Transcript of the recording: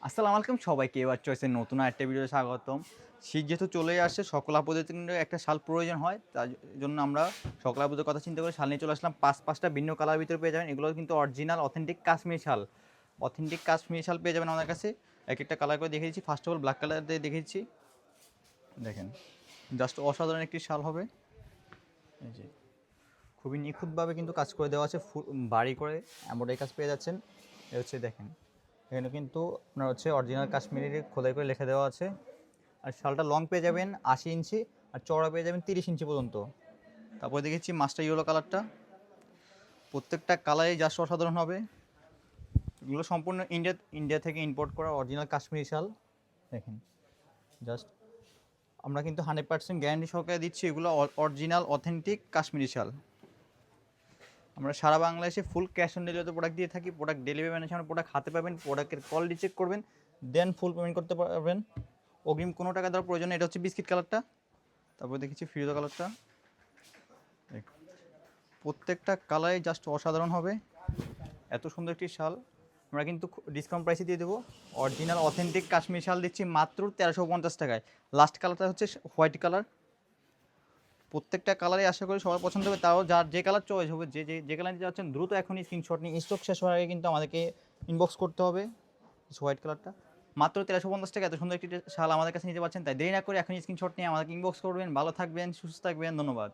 আসসালামু আলাইকুম সবাইকে। এবার চয়েসের নতুন আরেকটা ভিডিওতে স্বাগতম। শীত যেহেতু চলেই আসছে, সকল আপুদের কিন্তু একটা শাল প্রয়োজন হয়। তার জন্য আমরা সকল আপুদের কথা চিন্তা করে শাল নিয়ে চলে আসলাম। পাঁচটা ভিন্ন কালার ভিতরে পেয়ে যাবেন। এগুলো কিন্তু অরিজিনাল অথেন্টিক কাশ্মীরি শাল। অথেন্টিক কাশ্মীরি শাল পেয়ে যাবেন আমাদের কাছে। একটা কালার করে দেখিয়েছি। First of all black colour দিয়ে দেখিয়েছি। দেখেন, জাস্ট অসাধারণ একটি শাল হবে। এই যে খুবই নিখুঁতভাবে কিন্তু কাজ করে দেওয়া আছে, বাড়ি করে এমব্রয়ডারি কাজ পেয়ে যাচ্ছেন। এ হচ্ছে দেখেন, এখানে কিন্তু আপনার হচ্ছে অরিজিনাল কাশ্মীরি খোদাই করে লিখে দেওয়া আছে। আর শালটা লং পেয়ে যাবেন 80 ইঞ্চি, আর চওড়া পেয়ে যাবেন 30 ইঞ্চি পর্যন্ত। তারপরে দেখেছি মাস্টার ইয়েলো কালারটা। প্রত্যেকটা কালারই জাস্ট অসাধারণ হবে। এগুলো সম্পূর্ণ ইন্ডিয়া থেকে ইম্পোর্ট করা অরিজিনাল কাশ্মীরি শাল। দেখেন, জাস্ট আমরা কিন্তু 100% গ্যারান্টি সহকারে দিচ্ছি, এগুলো অরিজিনাল অথেন্টিক কাশ্মীরি শাল। আমরা সারা বাংলাদেশে ফুল ক্যাশ অন ডেলিভারিতে প্রোডাক্ট দিয়ে থাকি। প্রোডাক্ট ডেলিভারি ম্যানের সামনে প্রোডাক্ট হাতে পাবেন, প্রোডাক্টের কোয়ালিটি চেক করবেন, দেন ফুল পেমেন্ট করতে পারবেন। অগ্রিম কোনো টাকা দেওয়ার প্রয়োজন নেই। এটা হচ্ছে বিস্কিট কালারটা। তারপরে দেখেছি ফিরোজা কালারটা। প্রত্যেকটা কালারই জাস্ট অসাধারণ হবে। এত সুন্দর একটি শাল আমরা কিন্তু ডিসকাউন্ট প্রাইসে দিয়ে দেবো। অরিজিনাল অথেন্টিক কাশ্মীর শাল দিচ্ছি মাত্র 1350 টাকায়। লাস্ট কালারটা হচ্ছে হোয়াইট কালার। প্রত্যেকটা কালারই আশা করি সবার পছন্দ হবে। তাও যার যে কালার চয়েস হবে, যে কালার নিতে যাচ্ছেন দ্রুত এখনই স্ক্রিনশট নিয়ে স্টক শেষ হওয়ার আগে কিন্তু আমাদেরকে ইনবক্স করতে হবে। হোয়াইট কালারটা মাত্র 1350 টাকা। এত সুন্দর একটি শাল আমাদের কাছে নিতে পারছেন, তাই দেরি না করে এখনই স্ক্রিনশট নিয়ে আমাদেরকে ইনবক্স করবেন। ভালো থাকবেন, সুস্থ থাকবেন, ধন্যবাদ।